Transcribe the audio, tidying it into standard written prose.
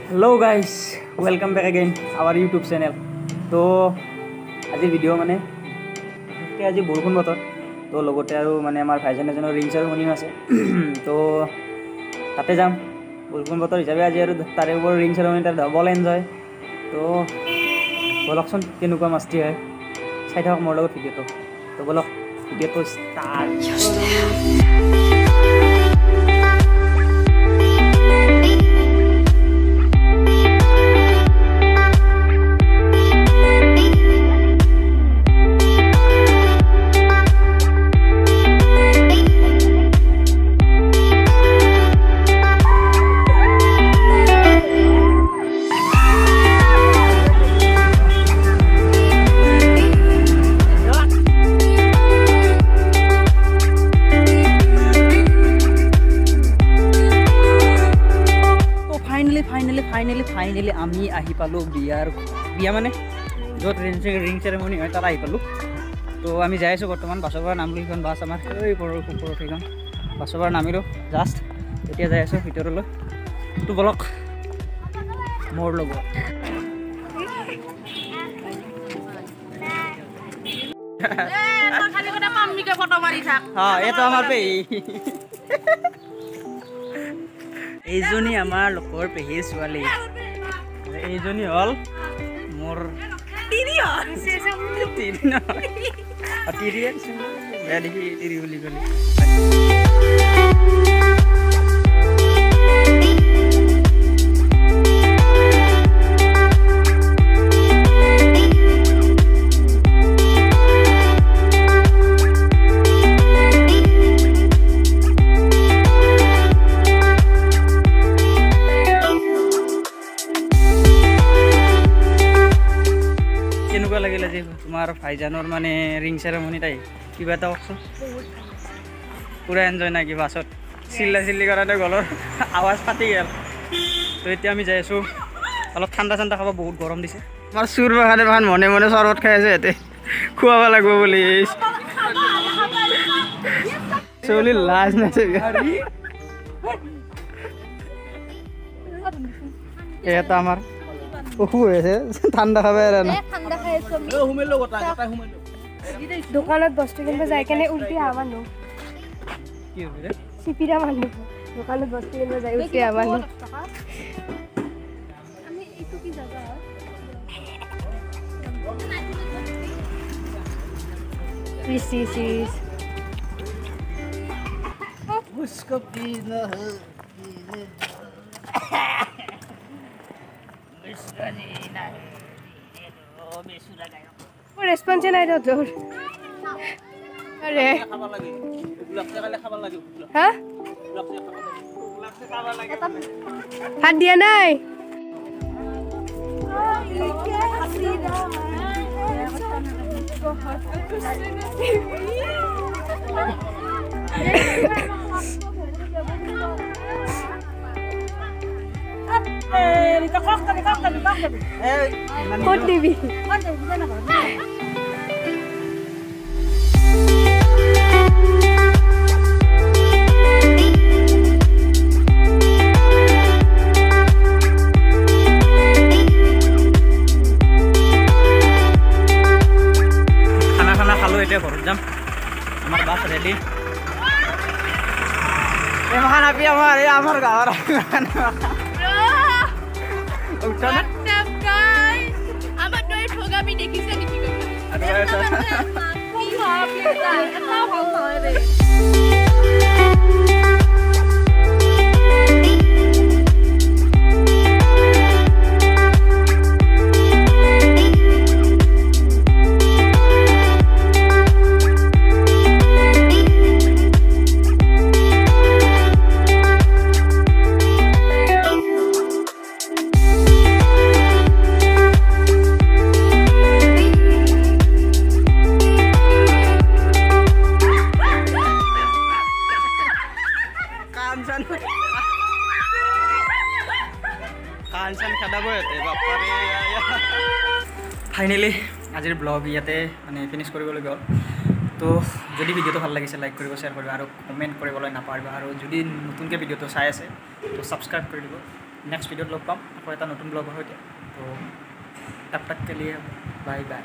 Hello guys, welcome back again our YouTube channel. तो आज video माने आज बरखुण बतर तो लगते और माने आमार भाईजान एजনৰ रिंग सेरेमनी আছে तो ताते जाम बरखुण बतर हिसाबे आज और तारे ऊपर रिंग सेरेमनी तार डबल एन्जय तो बोलकसन केनुका मस्ती है চাই থাকক মোৰ লগত ভিডিওটো তো বলক ভিডিওটো স্টার্ট फाइनली आमी आही पालो बिया माने जो रिंग सेरेमनी है तार आही पालो तो आमी जाई आछो बर्तमान बासर नामलो इखन बास आमार ओइ परत इखन बासर नामिलो जस्ट एतिया जाई आछो भितरলৈ तो बलक मोर লগত खाली कटा माम्मी के फोटो मारी थाक हां ए तो आमार पे এইজনী আমাৰ লোকৰ পেহী ছোৱালী এইজনী হল মোৰ তিৰি বুলি ক'লে লাগিলে যে তোমাৰ ভাইজানৰ মানে ৰিং সেৰেমনি তাই কিবা এটা কচোন পুৰা এনজয় না কি বাছত চিল্লি কৰাতে গলৰ আৱাজ ফাটি গেল তো এতিয়া আমি যাই আছো অলপ ঠাণ্ডা খাব বহুত গৰম দিছে আমাৰ চুৰ বাহানে বাহান মনে মনে চৰবত খাই আছে এতে খুৱাব লাগিব বুলি চলি লাজ নাছে এটা আমাৰ ওহু আছে ঠাণ্ডা খাবে আর না ঠাণ্ডা খাইছো আমি হুমেলো গোটা হুমেলো দোকানত বস্তু কিনবা যাই কেনে উল্টি আমানো কি হবে রে সিপিরা মানো দোকানত বস্তু কিনবা যাই উল্টি আমানো আমি এইটো কি জায়গা সিস उसको पीना है रेस्पॉन्स নাই তো তোর আরে খাবা লাগে গুলাবছে খালে খাবা লাগে হ্যাঁ গুলাবছে খাবা লাগে হাত দিয়া নাই Kod TV. खाना खालो एटे घर जाम आमार बास रेडी ए महान आपी आमार गावर उठा ना What's up guys? আমার দই ঠোগা আমি দেখিছে নাকি কি ভাবলি তাই এটা ভালো হয় রে फाइनली आज ब्लग इते मैं फिनिश कर तो যদি ভিডিওটো ভাল লাগিছে লাইক কৰিব শেয়াৰ কৰিব আৰু কমেন্ট কৰিবলৈ নাপাহৰিব আৰু যদি নতুনকৈ ভিডিওটো চাই আছে তো সাবস্ক্ৰাইব কৰি দিব নেক্সট ভিডিঅ'ত লগ পাম আকৌ এটা নতুন ব্লগৰ সৈতে তো তব তক কে লিয়ে বাই বাই